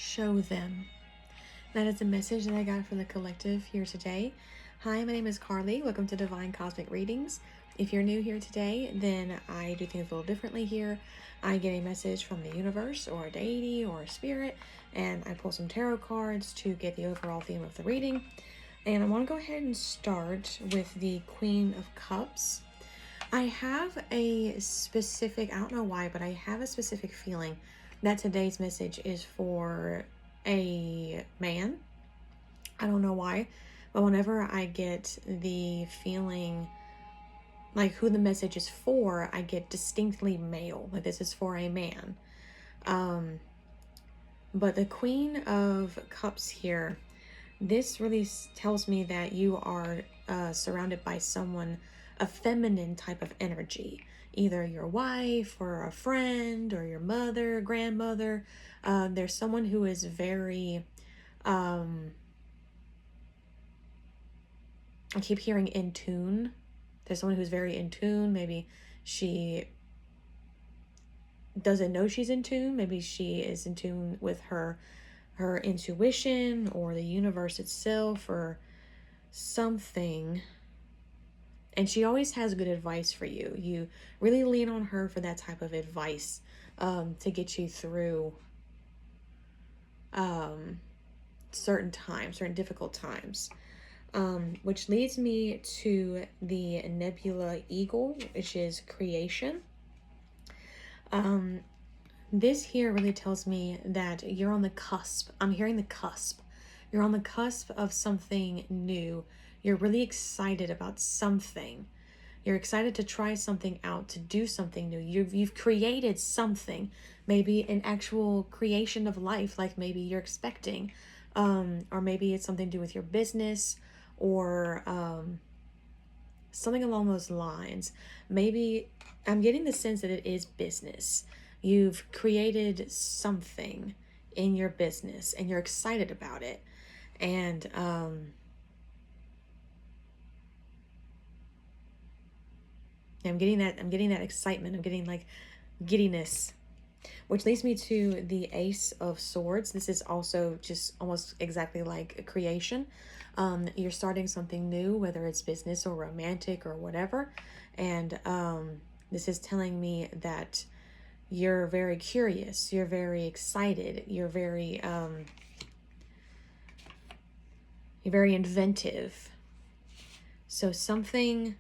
show them. That is a message that I got from the collective here today. Hi, my name is Carley. Welcome to Divine Cosmic Readings. If you're new here today, then I do things a little differently here. I get a message from the universe or a deity or a spirit, and I pull some tarot cards to get the overall theme of the reading. And I want to go ahead and start with the Queen of Cups. I have a specific, I don't know why, but I have a specific feeling that today's message is for a man. I don't know why, but whenever I get the feeling like who the message is for, I get distinctly male, like this is for a man. But the Queen of Cups here, this really tells me that you are surrounded by someone, a feminine type of energy, either your wife or a friend or your mother, grandmother. There's someone who is very, I keep hearing in tune. There's someone who's very in tune. Maybe she doesn't know she's in tune. Maybe she is in tune with her intuition or the universe itself or something. And she always has good advice for you. You really lean on her for that type of advice to get you through certain times, certain difficult times. Which leads me to the Nebula Eagle, which is creation. This here really tells me that you're on the cusp. I'm hearing the cusp. You're on the cusp of something new. You're really excited about something. You're excited to try something out, to do something new. You've created something, maybe an actual creation of life, like maybe you're expecting, or maybe it's something to do with your business, or something along those lines. Maybe I'm getting the sense that it is business. You've created something in your business and you're excited about it. And I'm getting that excitement. I'm getting like giddiness, which leads me to the Ace of Swords. This is also just almost exactly like a creation. You're starting something new, whether it's business or romantic or whatever. And this is telling me that you're very curious, you're very excited, you're very inventive. So something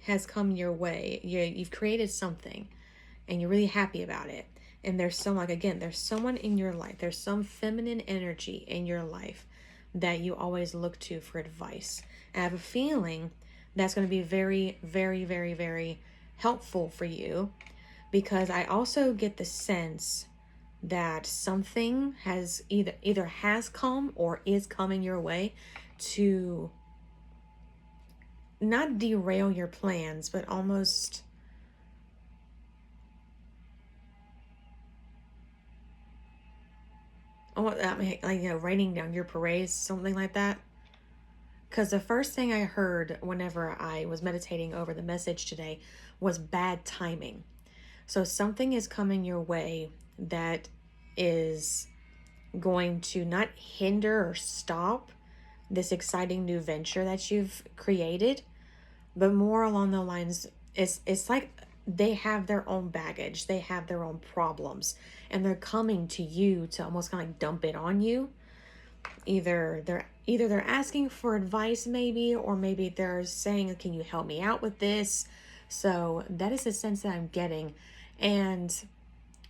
has come your way. You've created something and you're really happy about it. And there's there's someone in your life, there's some feminine energy in your life that you always look to for advice. I have a feeling that's going to be very, very, very, very helpful for you, because I also get the sense that something has either has come or is coming your way to not derail your plans, but almost like, raining down your parades, something like that. Because the first thing I heard whenever I was meditating over the message today was bad timing. So something is coming your way that is going to not hinder or stop this exciting new venture that you've created, but more along the lines, it's like they have their own baggage, they have their own problems, and they're coming to you to almost kind of like dump it on you. Either they're asking for advice, maybe, or maybe they're saying, can you help me out with this? So that is the sense that I'm getting. And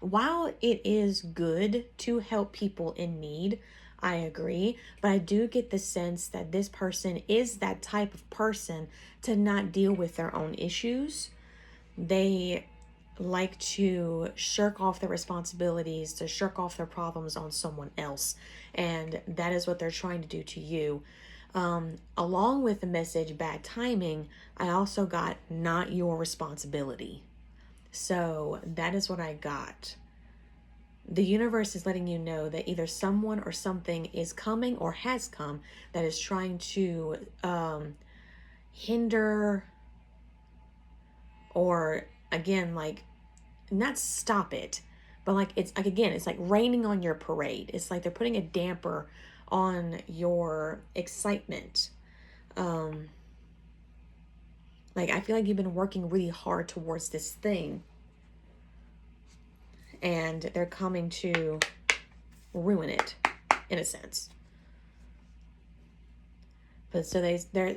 while it is good to help people in need, I agree, but I do get the sense that this person is that type of person to not deal with their own issues. They like to shirk off their responsibilities, to shirk off their problems on someone else. And that is what they're trying to do to you. Along with the message, bad timing, I also got not your responsibility. So that is what I got. The universe is letting you know that either someone or something is coming or has come that is trying to hinder, or again, like, not stop it, But like, it's like, again, it's like raining on your parade. It's like they're putting a damper on your excitement. Like, I feel like you've been working really hard towards this thing, and they're coming to ruin it, in a sense. But so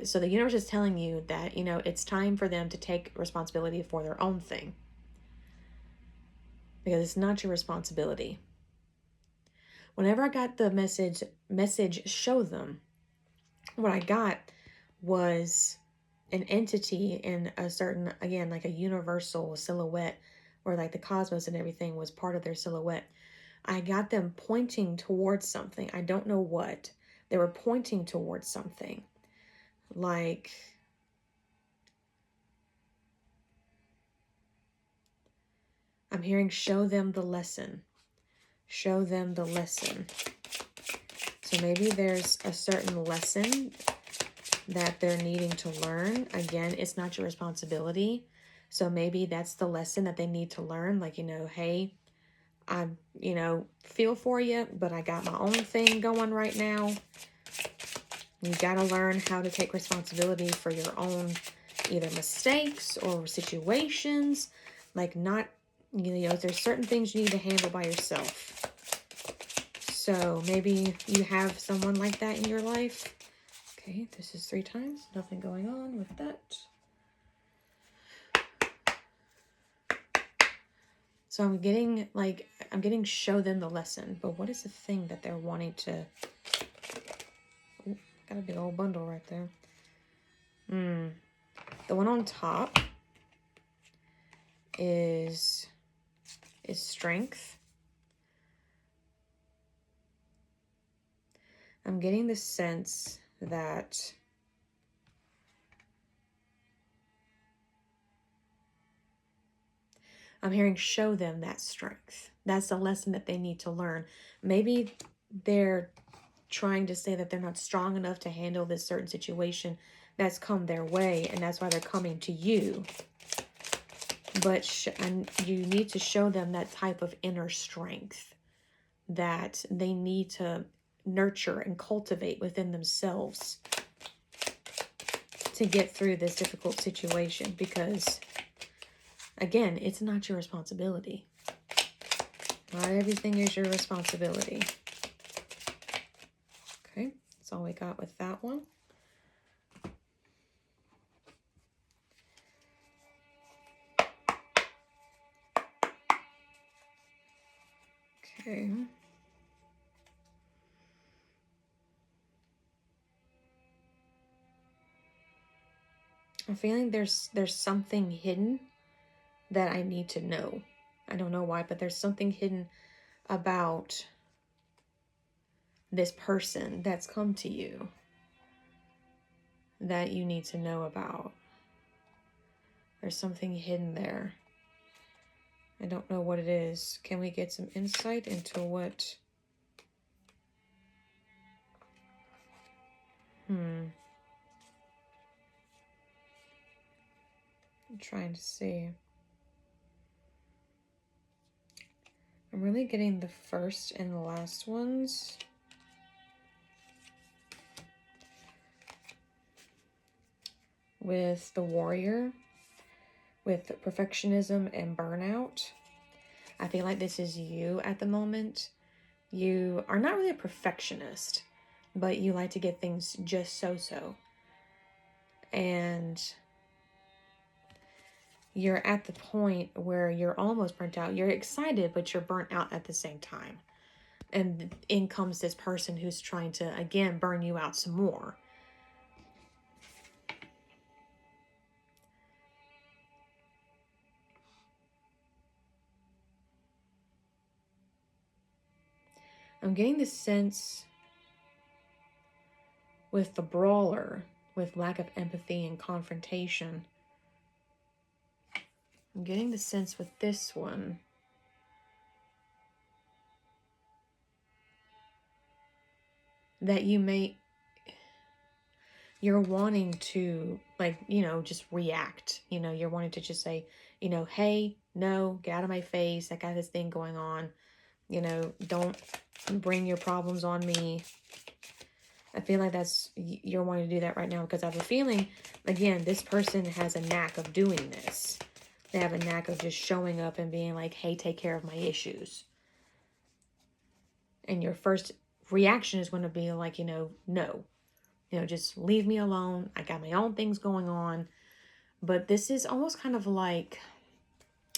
so the universe is telling you that, you know, it's time for them to take responsibility for their own thing, because it's not your responsibility. Whenever I got the message show them, what I got was an entity in a certain, again, like a universal silhouette, or like the cosmos and everything was part of their silhouette. I got them pointing towards something. I don't know what. They were pointing towards something. Like, I'm hearing, show them the lesson. Show them the lesson. So maybe there's a certain lesson that they're needing to learn. Again, it's not your responsibility. So maybe that's the lesson that they need to learn. Like, you know, hey, I, you know, feel for you, but I got my own thing going right now. You got to learn how to take responsibility for your own either mistakes or situations. Like, not, you know, there's certain things you need to handle by yourself. So maybe you have someone like that in your life. Okay, this is 3 times. Nothing going on with that. So I'm getting show them the lesson. But what is the thing that they're wanting to... Ooh, got a big old bundle right there. The one on top is strength. I'm getting the sense that I'm hearing show them that strength. That's the lesson that they need to learn. Maybe they're trying to say that they're not strong enough to handle this certain situation that's come their way, and that's why they're coming to you. But and you need to show them that type of inner strength that they need to nurture and cultivate within themselves to get through this difficult situation, because again, it's not your responsibility. Not everything is your responsibility. Okay, that's all we got with that one. Okay. I'm feeling there's something hidden that I need to know. I don't know why, but there's something hidden about this person that's come to you that you need to know about. There's something hidden there. I don't know what it is. Can we get some insight into what? I'm trying to see. I'm really getting the first and the last ones. With the warrior, with perfectionism and burnout. I feel like this is you at the moment. You are not really a perfectionist, but you like to get things just so. And you're at the point where you're almost burnt out. You're excited, but you're burnt out at the same time. And in comes this person who's trying to, again, burn you out some more. I'm getting the sense with the brawler, with lack of empathy and confrontation. I'm getting the sense with this one that you're wanting to, like, you know, just react. You know, you're wanting to just say, you know, hey, no, get out of my face. I got this thing going on. You know, don't bring your problems on me. I feel like you're wanting to do that right now because I have a feeling, again, this person has a knack of doing this. They have a knack of just showing up and being like, hey, take care of my issues. And your first reaction is going to be like, no, just leave me alone. I got my own things going on. But this is almost kind of like,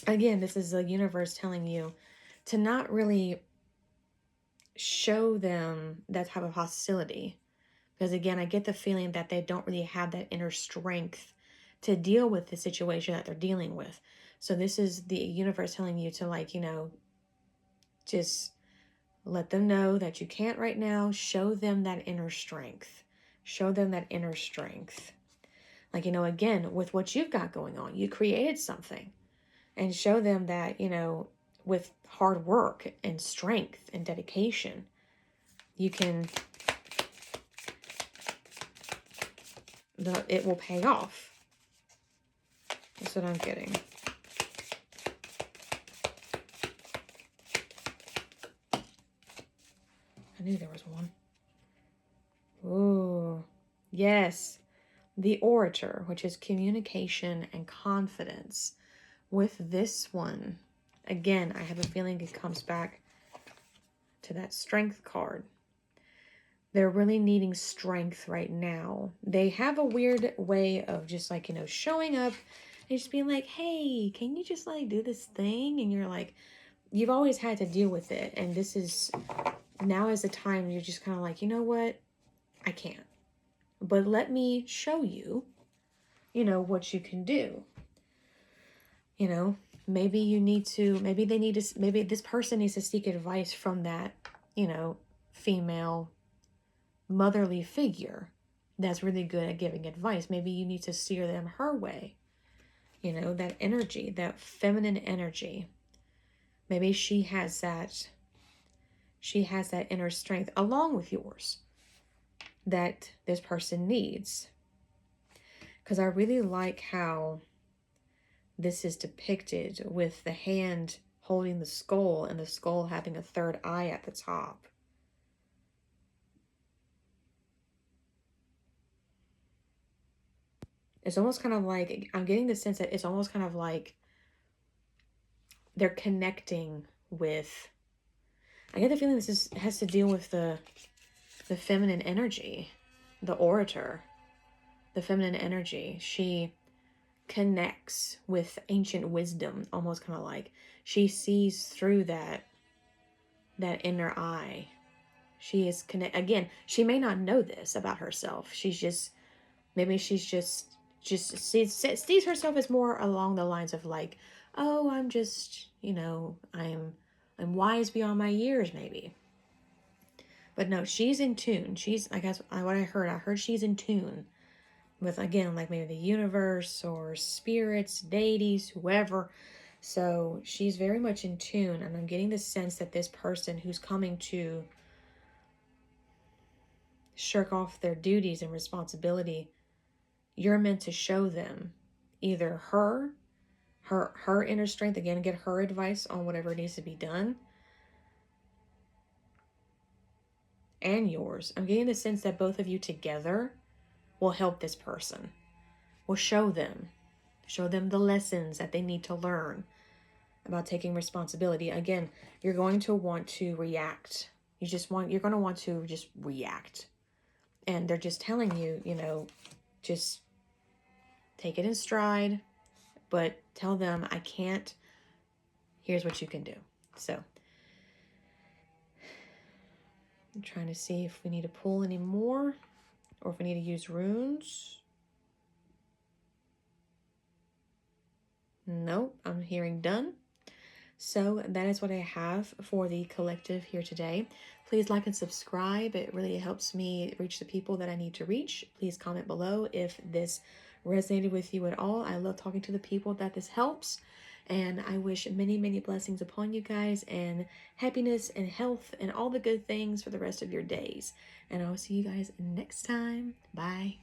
again, this is the universe telling you to not really show them that type of hostility. Because again, I get the feeling that they don't really have that inner strength to deal with the situation that they're dealing with. So this is the universe telling you to, like, just let them know that you can't right now. Show them that inner strength. Show them that inner strength. Like, again, with what you've got going on, you created something. And show them that, with hard work and strength and dedication, you can, it will pay off. That's what I'm getting. I knew there was one. Ooh, yes. The Orator, which is communication and confidence. With this one, again, I have a feeling it comes back to that strength card. They're really needing strength right now. They have a weird way of just like, showing up and just being like, hey, can you just like do this thing? And you're like, you've always had to deal with it. And this is, now is the time you're just kind of like, you know what? I can't. But let me show you, what you can do. Maybe you need to, maybe this person needs to seek advice from that, female motherly figure that's really good at giving advice. Maybe you need to steer them her way. That energy, that feminine energy. Maybe she has that inner strength along with yours that this person needs. Because I really like how this is depicted with the hand holding the skull and the skull having a third eye at the top. It's almost kind of like, I'm getting the sense that it's almost kind of like they're connecting with, I get the feeling this has to deal with the feminine energy, the Orator, the feminine energy. She connects with ancient wisdom, almost kind of like she sees through that inner eye. She is again, she may not know this about herself. Maybe she's just sees herself as more along the lines of like, oh, I'm just, I'm wise beyond my years, maybe. But no, she's in tune. She's, I guess, what I heard she's in tune with, again, like maybe the universe or spirits, deities, whoever. So she's very much in tune. And I'm getting the sense that this person who's coming to shirk off their duties and responsibility, you're meant to show them either her inner strength, again, get her advice on whatever needs to be done, and yours. I'm getting the sense that both of you together will help this person, will show them the lessons that they need to learn about taking responsibility. Again, you're going to want to react. You're going to want to just react. And they're just telling you, just take it in stride, but tell them, I can't, here's what you can do. So I'm trying to see if we need to pull any more or if we need to use runes. Nope, I'm hearing done. So that is what I have for the collective here today. Please like and subscribe. It really helps me reach the people that I need to reach. Please comment below if this resonated with you at all. I love talking to the people that this helps. And I wish many, many blessings upon you guys, and happiness and health and all the good things for the rest of your days. And I'll see you guys next time. Bye.